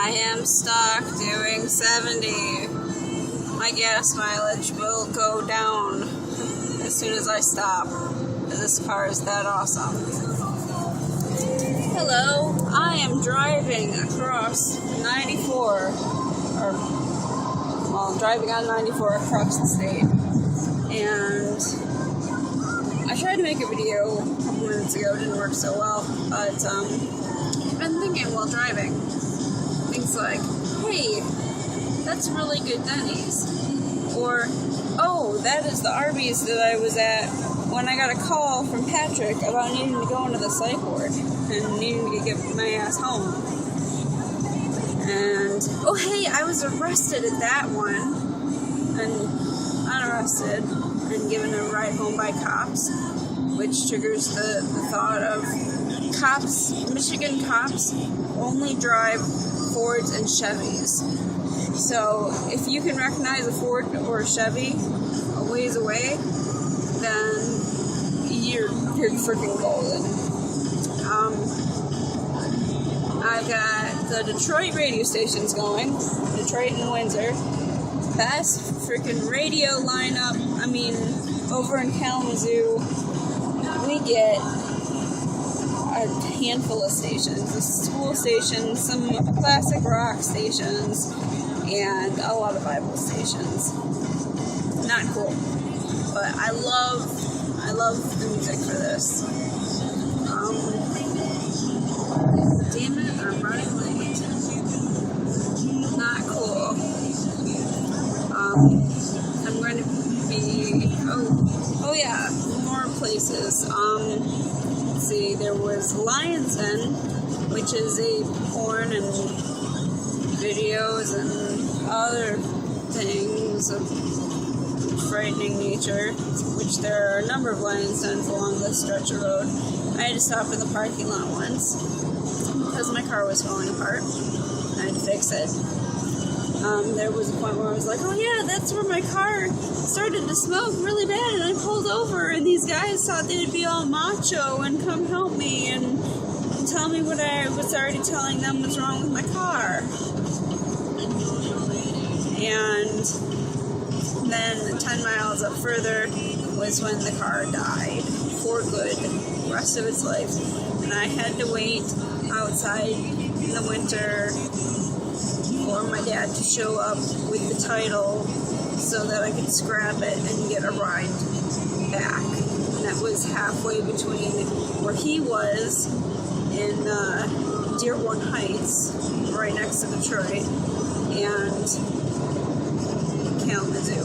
I am stuck doing 70. My gas mileage will go down as soon as I stop. This car is that awesome. Hello, I am driving across 94, I'm driving on 94 across the state, and I tried to make a video a couple minutes ago, it didn't work so well, but I've been thinking while driving, things like, hey, that's really good Denny's, or, oh, that is the Arby's that I was at when I got a call from Patrick about needing to go into the psych ward and needing to get my ass home. And, oh hey, I was arrested at that one, and unarrested, and given a ride home by cops, which triggers the thought of cops, Michigan cops only drive Fords and Chevys. So, if you can recognize a Ford or a Chevy a ways away, then you're freaking golden. I've got the Detroit radio stations going, Detroit and Windsor. Best freaking radio lineup. I mean, over in Kalamazoo, we get a handful of stations. The school stations, some classic rock stations, and a lot of Bible stations. Not cool. But I love the music for this. Damn it, I'm running late. Not cool. I'm going to be, oh yeah, more places. Let's see, there was Lion's Den, which is a porn and videos and other things of frightening nature, which there are a number of Lion's Dens along this stretch of road. I had to stop in the parking lot once because my car was falling apart. I had to fix it. There was a point where I was like, oh yeah, that's where my car started to smoke really bad, and I pulled over, and these guys thought they'd be all macho and come help me and tell me what I was already telling them was wrong with my car. And then 10 miles up further was when the car died for good, the rest of its life. And I had to wait outside in the winter for my dad to show up with the title so that I could scrap it and get a ride back. And that was halfway between where he was in Dearborn Heights, right next to Detroit, and Kalamazoo.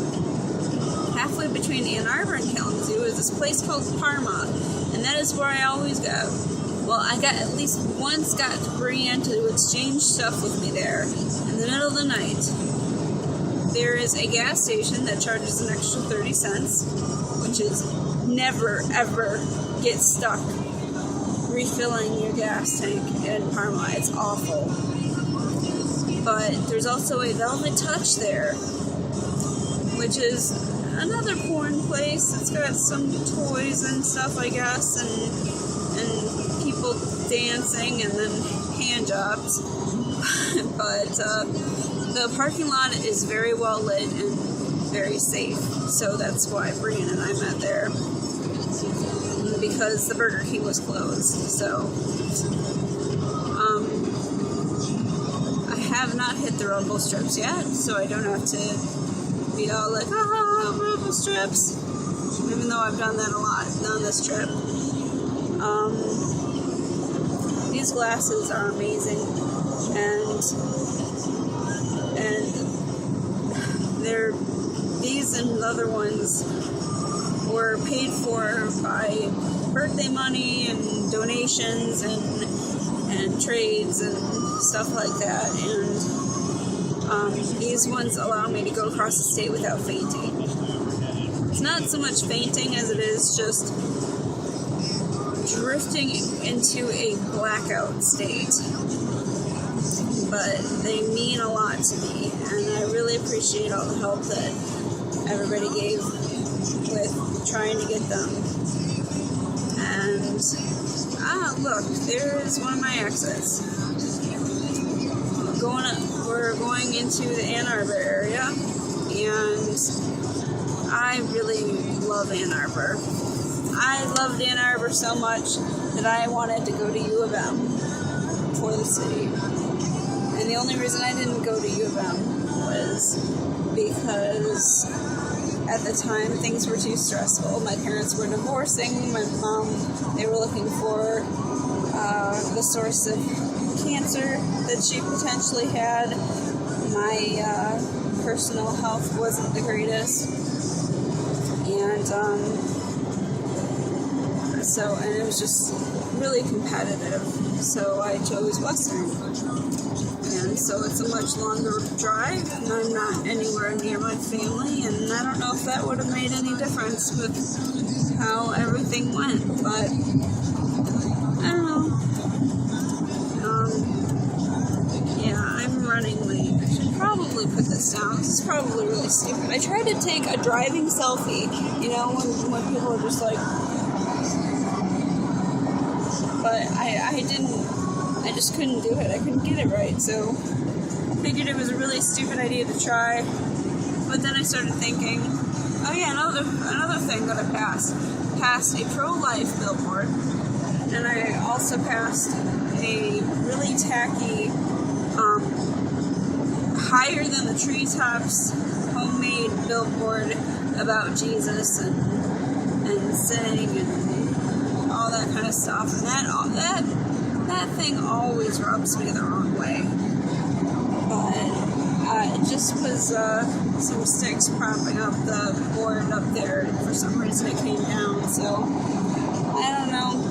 Halfway between Ann Arbor and Kalamazoo is this place called Parma, and that is where I always go. Well, I got at least once got Brianne to exchange stuff with me there in the middle of the night. There is a gas station that charges an extra 30 cents, which is never ever get stuck refilling your gas tank in Parma. It's awful. But there's also a Velvet Touch there, which is another porn place. It's got some toys and stuff, I guess, and people dancing and then hand jobs. But the parking lot is very well lit and very safe, so that's why Brian and I met there, because the Burger King was closed. So I have not hit the rumble strips yet, so I don't have to be all like, ah, rumble strips, even though I've done that a lot on this trip. These glasses are amazing, and these and other ones were paid for by birthday money and donations and trades and stuff like that, and these ones allow me to go across the state without fainting. It's not so much fainting as it is just drifting into a blackout state, but they mean a lot to me, and I really appreciate all the help that everybody gave with trying to get them. And look, there's one of my exits. we're going into the Ann Arbor area, and I really love Ann Arbor. I loved Ann Arbor so much that I wanted to go to U of M for the city. And the only reason I didn't go to U of M was because at the time things were too stressful. My parents were divorcing. My mom, they were looking for the source of cancer that she potentially had. My personal health wasn't the greatest. And and it was just really competitive. So I chose Western. And so it's a much longer drive, and I'm not anywhere near my family, and I don't know if that would have made any difference with how everything went, but I don't know. Yeah, I'm running late. I should probably put this down. This is probably really stupid. I tried to take a driving selfie, when people are just like, but I didn't. I just couldn't do it. I couldn't get it right, so I figured it was a really stupid idea to try. But then I started thinking, oh yeah, another thing that I passed a pro-life billboard, and I also passed a really tacky, higher than the treetops homemade billboard about Jesus and sinning and all that kind of stuff, and that thing always rubs me the wrong way. But it just was some sticks propping up the board up there, and for some reason it came down, so I don't know.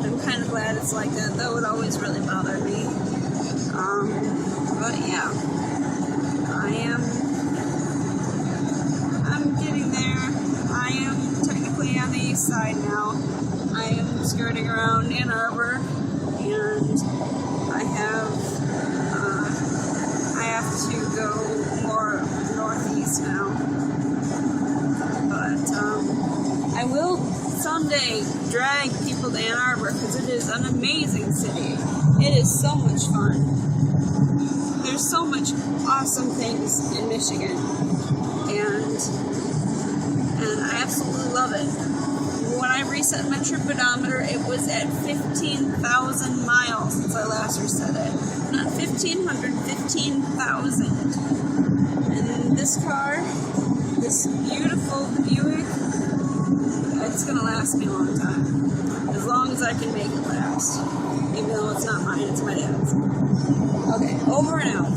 I'm kind of glad it's like that. That would always really bother me. But yeah, I'm getting there. I am technically on the east side now. I am skirting around Ann Arbor, and I have to go more northeast now. But I will someday drag people to Ann Arbor because it is an amazing city. It is so much fun. There's so much awesome things in Michigan, and I absolutely love it. When I reset my trip odometer, it was at 15,000 miles since I last reset it. Not 1,500, 15,000. And this car, this beautiful Buick, it's going to last me a long time. As long as I can make it last. Even though it's not mine, it's my dad's. Okay, over and out.